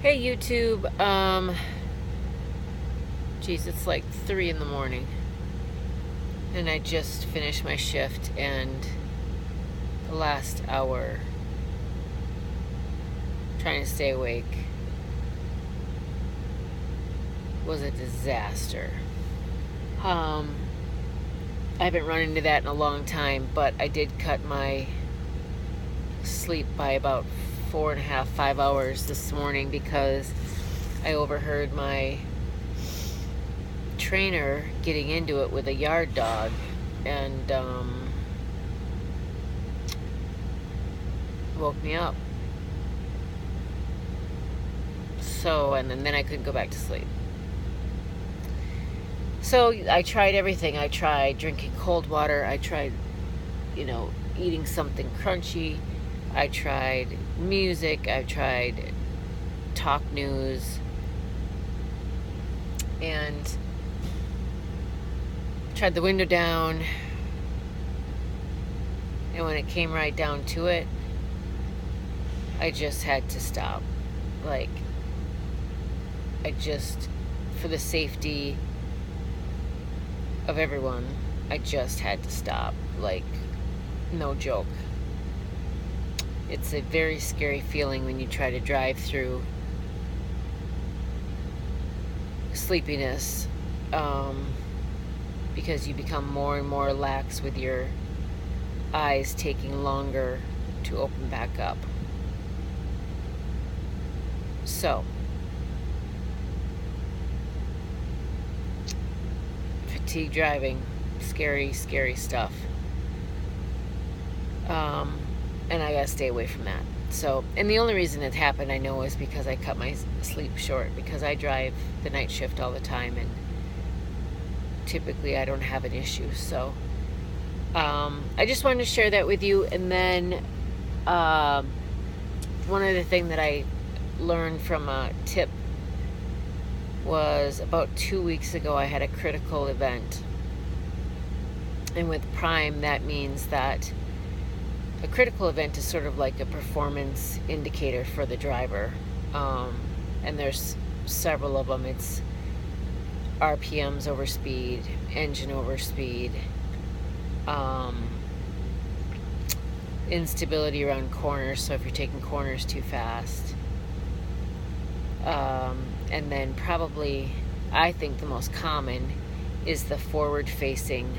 Hey YouTube, geez, it's like 3 in the morning and I just finished my shift, and the last hour trying to stay awake was a disaster. I haven't run into that in a long time, but I did cut my sleep by about 4.5, 5 hours this morning because I overheard my trainer getting into it with a yard dog, and woke me up. So, and then I couldn't go back to sleep. So I tried everything. I tried drinking cold water. I tried, eating something crunchy. I tried music. I tried talk news. And tried the window down. And when it came right down to it, I just had to stop. For the safety of everyone, I just had to stop. No joke. It's a very scary feeling when you try to drive through sleepiness, because you become more and more lax with your eyes taking longer to open back up. So, fatigue driving, scary, scary stuff. And I gotta stay away from that. So, and the only reason it happened, I know, is because I cut my sleep short, because I drive the night shift all the time, and typically I don't have an issue. So, I just wanted to share that with you. And then, one other thing that I learned from a tip was about 2 weeks ago, I had a critical event. And with Prime, that means that a critical event is sort of like a performance indicator for the driver. And there's several of them. It's RPMs over speed, engine over speed, instability around corners, so if you're taking corners too fast. And then probably, I think the most common is the forward-facing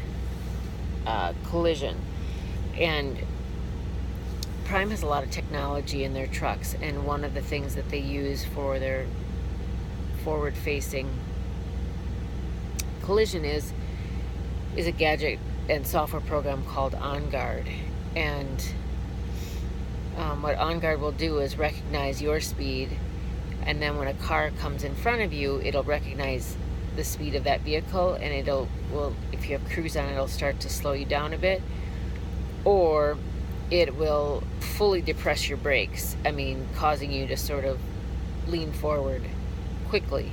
collision. And Prime has a lot of technology in their trucks, and one of the things that they use for their forward-facing collision is a gadget and software program called OnGuard. And what OnGuard will do is recognize your speed, and then when a car comes in front of you, it'll recognize the speed of that vehicle, and if you have cruise on, it'll start to slow you down a bit, or it will fully depress your brakes, causing you to sort of lean forward quickly.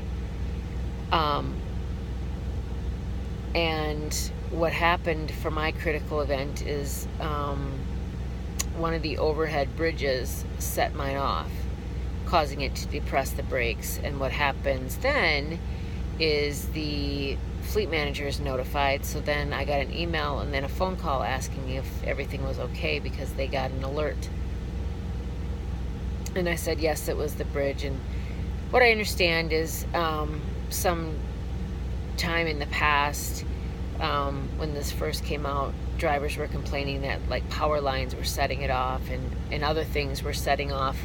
And what happened for my critical event is one of the overhead bridges set mine off, causing it to depress the brakes. And what happens then is the fleet manager is notified. So then I got an email and then a phone call asking me if everything was okay, because they got an alert. And I said yes, it was the bridge. And what I understand is some time in the past, when this first came out, drivers were complaining that power lines were setting it off, and other things were setting off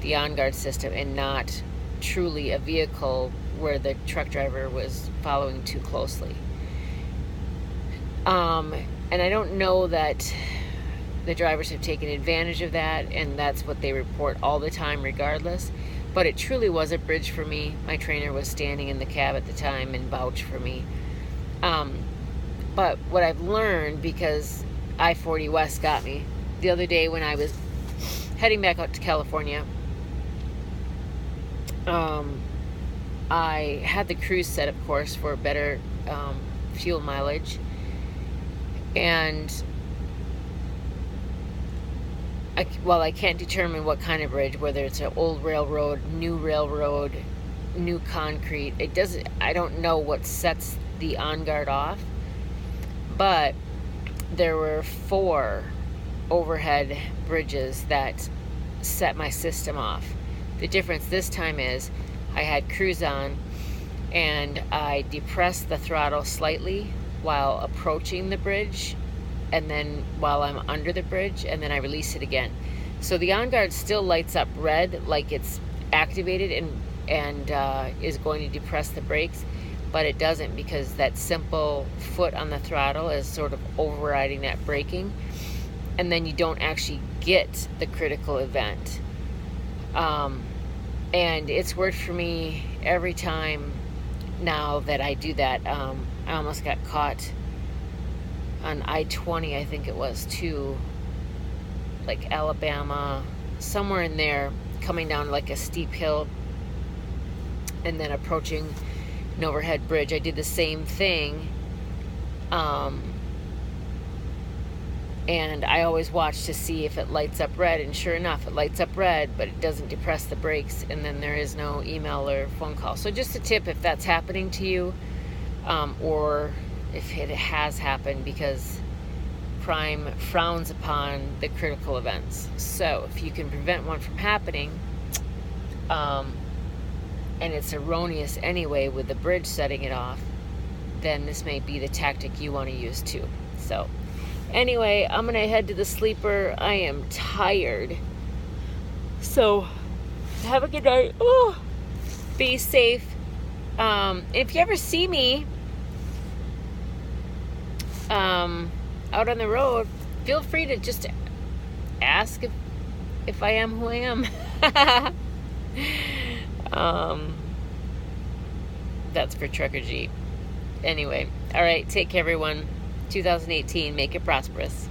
the OnGuard system, and not truly a vehicle where the truck driver was following too closely. And I don't know that the drivers have taken advantage of that, and that's what they report all the time regardless. But it truly was a bridge for me. My trainer was standing in the cab at the time and vouched for me. But what I've learned, because I-40 West got me the other day when I was heading back out to California, I had the cruise set, of course, for better fuel mileage. And I can't determine what kind of bridge, whether it's an old railroad, new concrete. I don't know what sets the on guard off, but there were 4 overhead bridges that set my system off. The difference this time is I had cruise on, and I depressed the throttle slightly while approaching the bridge, and then while I'm under the bridge, and then I release it again. So the on guard still lights up red like it's activated and is going to depress the brakes, but it doesn't, because that simple foot on the throttle is sort of overriding that braking, and then you don't actually get the critical event. And it's worked for me every time now that I do that. I almost got caught on I-20, I think it was, too, like Alabama, somewhere in there, coming down like a steep hill and then approaching an overhead bridge. I did the same thing, and I always watch to see if it lights up red, and sure enough, it lights up red, but it doesn't depress the brakes, and then there is no email or phone call. So just a tip if that's happening to you, or if it has happened, because Prime frowns upon the critical events. So if you can prevent one from happening, and it's erroneous anyway with the bridge setting it off, then this may be the tactic you want to use too. So anyway, I'm going to head to the sleeper. I am tired. So have a good night. Oh, be safe. If you ever see me out on the road, feel free to just ask if I am who I am. That's for Trucker Jeep. Anyway, all right, take care, everyone. 2018, make it prosperous.